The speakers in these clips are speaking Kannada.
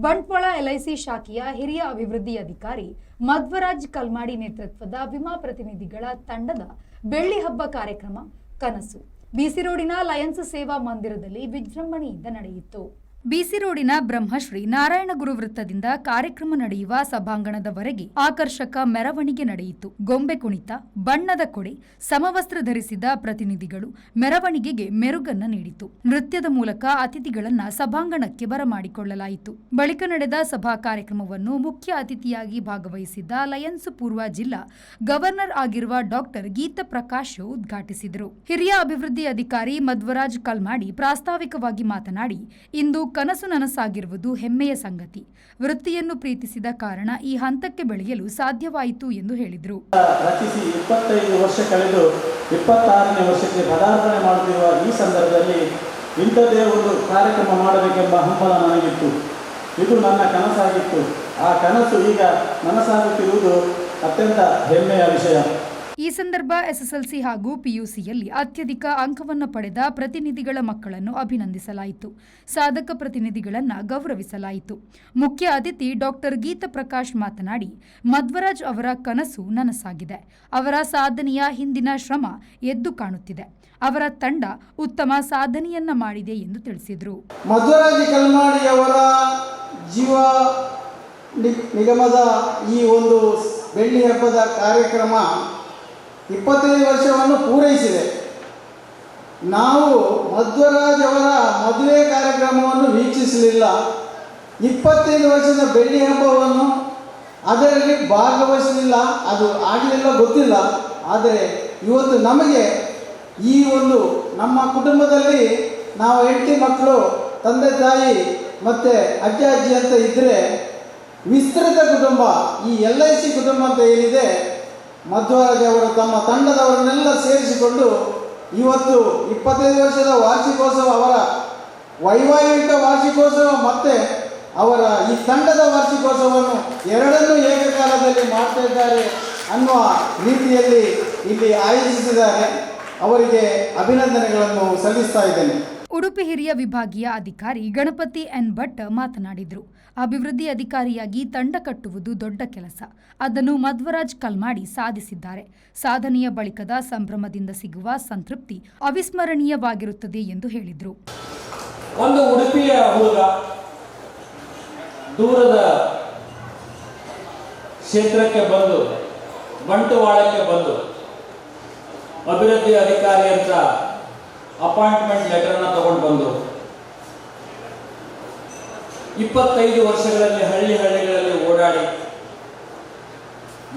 ಬಂಟ್ವಾಳ ಎಲ್ಐಸಿ ಶಾಖೆಯ ಹಿರಿಯ ಅಭಿವೃದ್ಧಿ ಅಧಿಕಾರಿ ಮಧ್ವರಾಜ್ ಕಲ್ಮಾಡಿ ನೇತೃತ್ವದ ವಿಮಾ ಪ್ರತಿನಿಧಿಗಳ ತಂಡದ ಬೆಳ್ಳಿ ಹಬ್ಬ ಕಾರ್ಯಕ್ರಮ ಕನಸು ಬಿಸಿ ರೋಡಿನ ಲಯನ್ಸ್ ಸೇವಾ ಮಂದಿರದಲ್ಲಿ ವಿಜೃಂಭಣೆಯಿಂದ ನಡೆಯಿತು. ಬಿಸಿ ರೋಡಿನ ಬ್ರಹ್ಮಶ್ರೀ ನಾರಾಯಣಗುರು ವೃತ್ತದಿಂದ ಕಾರ್ಯಕ್ರಮ ನಡೆಯುವ ಸಭಾಂಗಣದವರೆಗೆ ಆಕರ್ಷಕ ಮೆರವಣಿಗೆ ನಡೆಯಿತು. ಗೊಂಬೆ ಕುಣಿತ, ಬಣ್ಣದ ಕೊಡೆ, ಸಮವಸ್ತ್ರ ಧರಿಸಿದ ಪ್ರತಿನಿಧಿಗಳು ಮೆರವಣಿಗೆಗೆ ಮೆರುಗನ್ನ ನೀಡಿತು. ನೃತ್ಯದ ಮೂಲಕ ಅತಿಥಿಗಳನ್ನ ಸಭಾಂಗಣಕ್ಕೆ ಬರಮಾಡಿಕೊಳ್ಳಲಾಯಿತು. ಬಳಿಕ ನಡೆದ ಸಭಾ ಕಾರ್ಯಕ್ರಮವನ್ನು ಮುಖ್ಯ ಅತಿಥಿಯಾಗಿ ಭಾಗವಹಿಸಿದ್ದ ಲಯನ್ಸ್ ಪೂರ್ವ ಜಿಲ್ಲಾ ಗವರ್ನರ್ ಆಗಿರುವ ಡಾಕ್ಟರ್ ಗೀತಾ ಪ್ರಕಾಶ್ ಉದ್ಘಾಟಿಸಿದರು. ಹಿರಿಯ ಅಭಿವೃದ್ಧಿ ಅಧಿಕಾರಿ ಮಧ್ವರಾಜ್ ಕಲ್ಮಾಡಿ ಪ್ರಾಸ್ತಾವಿಕವಾಗಿ ಮಾತನಾಡಿ, ಇಂದು ಕನಸು ನನಸಾಗಿರುವುದು ಹೆಮ್ಮೆಯ ಸಂಗತಿ. ವೃತ್ತಿಯನ್ನು ಪ್ರೀತಿಸಿದ ಕಾರಣ ಈ ಹಂತಕ್ಕೆ ಬೆಳೆಯಲು ಸಾಧ್ಯವಾಯಿತು ಎಂದು ಹೇಳಿದರು. ರಚಿಸಿ 25 ವರ್ಷ ಕಳೆದು 26ನೇ ವರ್ಷಕ್ಕೆ ಪದಾರ್ಪಣೆ ಮಾಡುತ್ತಿರುವ ಈ ಸಂದರ್ಭದಲ್ಲಿ ಇಂಥದ್ದೇ ಒಂದು ಕಾರ್ಯಕ್ರಮ ಮಾಡಬೇಕೆಂಬ ಹಂಬಲ ನನಗಿತ್ತು. ಇದು ನನ್ನ ಕನಸಾಗಿತ್ತು. ಆ ಕನಸು ಈಗ ನನಸಾಗುತ್ತಿರುವುದು ಅತ್ಯಂತ ಹೆಮ್ಮೆಯ ವಿಷಯ. ಈ ಸಂದರ್ಭ ಎಸ್ಎಸ್ಎಲ್ಸಿ ಹಾಗೂ ಪಿಯುಸಿಯಲ್ಲಿ ಅತ್ಯಧಿಕ ಅಂಕವನ್ನು ಪಡೆದ ಪ್ರತಿನಿಧಿಗಳ ಮಕ್ಕಳನ್ನು ಅಭಿನಂದಿಸಲಾಯಿತು. ಸಾಧಕ ಪ್ರತಿನಿಧಿಗಳನ್ನು ಗೌರವಿಸಲಾಯಿತು. ಮುಖ್ಯ ಅತಿಥಿ ಡಾಕ್ಟರ್ ಗೀತಾ ಪ್ರಕಾಶ್ ಮಾತನಾಡಿ, ಮಧ್ವರಾಜ್ ಅವರ ಕನಸು ನನಸಾಗಿದೆ. ಅವರ ಸಾಧನೆಯ ಹಿಂದಿನ ಶ್ರಮ ಎದ್ದು ಕಾಣುತ್ತಿದೆ. ಅವರ ತಂಡ ಉತ್ತಮ ಸಾಧನೆಯನ್ನ ಮಾಡಿದೆ ಎಂದು ತಿಳಿಸಿದರು. ಮಧ್ವರಾಜ್ ಕಲ್ಮಾಡಿ ಅವರ ಜೀವ ನಿಗಮದ ಈ ಒಂದು ಬೆಳ್ಳಿ ಹಬ್ಬದ ಕಾರ್ಯಕ್ರಮ 25 ವರ್ಷವನ್ನು ಪೂರೈಸಿದೆ. ನಾವು ಮಧ್ವರಾಜ್ ಅವರ ಮದುವೆ ಕಾರ್ಯಕ್ರಮವನ್ನು ವೀಕ್ಷಿಸಲಿಲ್ಲ. 25 ವರ್ಷದ ಬೆಳ್ಳಿ ಹಬ್ಬವನ್ನು ಅದರಲ್ಲಿ ಭಾಗವಹಿಸಲಿಲ್ಲ. ಅದು ಆಗಲಿಲ್ಲ, ಗೊತ್ತಿಲ್ಲ. ಆದರೆ ಇವತ್ತು ನಮಗೆ ಈ ಒಂದು ನಮ್ಮ ಕುಟುಂಬದಲ್ಲಿ ನಾವು ಹೆಂಡತಿ ಮಕ್ಕಳು, ತಂದೆ ತಾಯಿ ಮತ್ತು ಅಜ್ಜ ಅಜ್ಜಿ ಅಂತ ಇದ್ದರೆ ವಿಸ್ತೃತ ಕುಟುಂಬ, ಈ LIC ಕುಟುಂಬ ಅಂತ ಏನಿದೆ, ಮಧ್ವರಾಜ್ ಅವರು ತಮ್ಮ ತಂಡದವರನ್ನೆಲ್ಲ ಸೇರಿಸಿಕೊಂಡು ಇವತ್ತು 25 ವರ್ಷದ ವಾರ್ಷಿಕೋತ್ಸವ, ಅವರ ವೈವಾಹಿಕ ವಾರ್ಷಿಕೋತ್ಸವ ಮತ್ತು ಅವರ ಈ ತಂಡದ ವಾರ್ಷಿಕೋತ್ಸವವನ್ನು ಎರಡನ್ನೂ ಏಕಕಾಲದಲ್ಲಿ ಮಾಡ್ತಾ ಇದ್ದಾರೆ ಅನ್ನುವ ರೀತಿಯಲ್ಲಿ ಇಲ್ಲಿ ಆಯೋಜಿಸಿದ್ದಾರೆ. ಅವರಿಗೆ ಅಭಿನಂದನೆಗಳನ್ನು ಸಲ್ಲಿಸ್ತಾ ಇದ್ದೇನೆ. ಉಡುಪಿ ಹಿರಿಯ ವಿಭಾಗೀಯ ಅಧಿಕಾರಿ ಗಣಪತಿ ಎನ್ ಭಟ್ ಮಾತನಾಡಿದರು. ಅಭಿವೃದ್ಧಿ ಅಧಿಕಾರಿಯಾಗಿ ತಂಡ ಕಟ್ಟುವುದು ದೊಡ್ಡ ಕೆಲಸ. ಅದನ್ನು ಮಧ್ವರಾಜ್ ಕಲ್ಮಾಡಿ ಸಾಧಿಸಿದ್ದಾರೆ. ಸಾಧನೆಯ ಬಳಿಕದ ಸಂಭ್ರಮದಿಂದ ಸಿಗುವ ಸಂತೃಪ್ತಿ ಅವಿಸ್ಮರಣೀಯವಾಗಿರುತ್ತದೆ ಎಂದು ಹೇಳಿದರು. ಒಂದು ಉಡುಪಿಯ ಹುಡುಗ ದೂರದ ಕ್ಷೇತ್ರಕ್ಕೆ ಬಂದು ಬಂಟ್ವಾಳಕ್ಕೆ ಬಂದು ಅಭಿವೃದ್ಧಿ ಅಧಿಕಾರಿ ಅಂತ ಅಪಾಯಿಂಟ್ಮೆಂಟ್ ಲೆಟರ್ನ ತಗೊಂಡು ಬಂದು 25 ವರ್ಷಗಳಲ್ಲಿ ಹಳ್ಳಿಗಳಲ್ಲಿ ಓಡಾಡಿ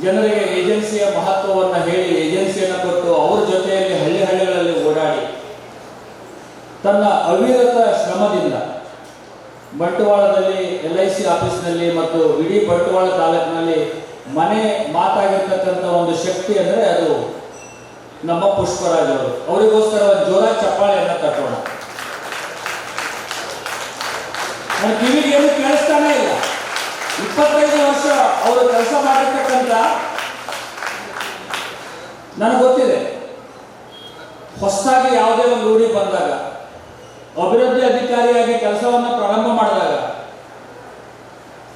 ಜನರಿಗೆ ಏಜೆನ್ಸಿಯ ಮಹತ್ವವನ್ನು ಹೇಳಿ ಏಜೆನ್ಸಿಯನ್ನು ಕೊಟ್ಟು ಅವ್ರ ಜೊತೆಯಲ್ಲಿ ಹಳ್ಳಿಗಳಲ್ಲಿ ಓಡಾಡಿ ತನ್ನ ಅವಿರತ ಶ್ರಮದಿಂದ ಬಂಟ್ವಾಳದಲ್ಲಿ LIC ಆಫೀಸ್ನಲ್ಲಿ ಮತ್ತು ಇಡೀ ಬಂಟ್ವಾಳ ತಾಲೂಕಿನಲ್ಲಿ ಮನೆ ಮಾತಾಗಿರ್ತಕ್ಕಂಥ ಒಂದು ಶಕ್ತಿ ಅಂದರೆ ಅದು ನಮ್ಮ ಪುಷ್ಪರಾಜ್ ಅವರು. ಅವರಿಗೋಸ್ಕರ ಒಂದು ಜೋರ ಚಪ್ಪಾಳೆಯನ್ನು ತಟ್ಟೋಣ. ನನ್ನ ಕಿವಿಗೆ ಏನು ಕೇಳಿಸ್ತಾನೆ ಇಲ್ಲ. 25 ವರ್ಷ ಅವರು ಕೆಲಸ ಮಾಡಿರ್ತಕ್ಕಂಥ ನನಗೆ ಗೊತ್ತಿದೆ. ಹೊಸದಾಗಿ ಯಾವುದೇ ಒಂದು ರೂಢಿ ಬಂದಾಗ, ಅಭಿವೃದ್ಧಿ ಅಧಿಕಾರಿಯಾಗಿ ಕೆಲಸವನ್ನು ಪ್ರಾರಂಭ ಮಾಡಿದಾಗ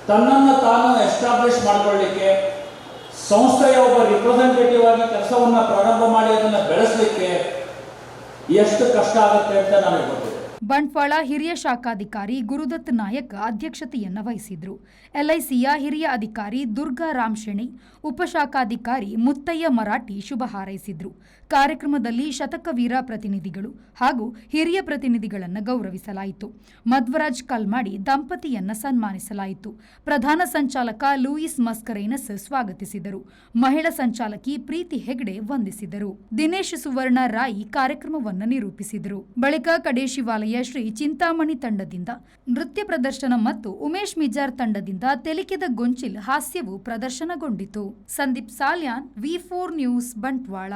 ತನ್ನನ್ನು ತಾನು ಎಸ್ಟಾಬ್ಲಿಷ್ ಮಾಡಿಕೊಳ್ಳಲಿಕ್ಕೆ, ಸಂಸ್ಥೆಯ ಒಬ್ಬ ರಿಪ್ರೆಸೆಂಟೇಟಿವ್ ಆಗಿ ಕೆಲಸವನ್ನು ಪ್ರಾರಂಭ ಮಾಡಿ ಅದನ್ನು ಬೆಳೆಸಲಿಕ್ಕೆ ಎಷ್ಟು ಕಷ್ಟ ಆಗುತ್ತೆ ಅಂತ ನನಗೆ ಗೊತ್ತಿದೆ. ಬಂಟ್ವಾಳ ಹಿರಿಯ ಶಾಖಾಧಿಕಾರಿ ಗುರುದತ್ ನಾಯಕ್ ಅಧ್ಯಕ್ಷತೆಯನ್ನ ವಹಿಸಿದ್ರು. LICಯ ಹಿರಿಯ ಅಧಿಕಾರಿ ದುರ್ಗಾ ರಾಮಶೆಣಿ, ಉಪಶಾಖಾಧಿಕಾರಿ ಮುತ್ತಯ್ಯ ಮರಾಠಿ ಶುಭ ಹಾರೈಸಿದ್ರು. ಕಾರ್ಯಕ್ರಮದಲ್ಲಿ ಶತಕವೀರ ಪ್ರತಿನಿಧಿಗಳು ಹಾಗೂ ಹಿರಿಯ ಪ್ರತಿನಿಧಿಗಳನ್ನು ಗೌರವಿಸಲಾಯಿತು. ಮಧ್ವರಾಜ್ ಕಲ್ಮಾಡಿ ದಂಪತಿಯನ್ನ ಸನ್ಮಾನಿಸಲಾಯಿತು. ಪ್ರಧಾನ ಸಂಚಾಲಕ ಲೂಯಿಸ್ ಮಸ್ಕರೇನಸ್ ಸ್ವಾಗತಿಸಿದರು. ಮಹಿಳಾ ಸಂಚಾಲಕಿ ಪ್ರೀತಿ ಹೆಗ್ಡೆ ವಂದಿಸಿದರು. ದಿನೇಶ್ ಸುವರ್ಣ ರಾಯಿ ಕಾರ್ಯಕ್ರಮವನ್ನು ನಿರೂಪಿಸಿದರು. ಬಳಿಕ ಕಡೇಶಿವಾಲಯ ಶ್ರೀ ಚಿಂತಾಮಣಿ ತಂಡದಿಂದ ನೃತ್ಯ ಪ್ರದರ್ಶನ ಮತ್ತು ಉಮೇಶ್ ಮಿಜಾರ್ ತಂಡದಿಂದ ತೆಲಿಕೆದ ಗೊಂಚಿಲ್ ಹಾಸ್ಯವು ಪ್ರದರ್ಶನಗೊಂಡಿತು. Sandeep Salian, V4 news, Bantwal.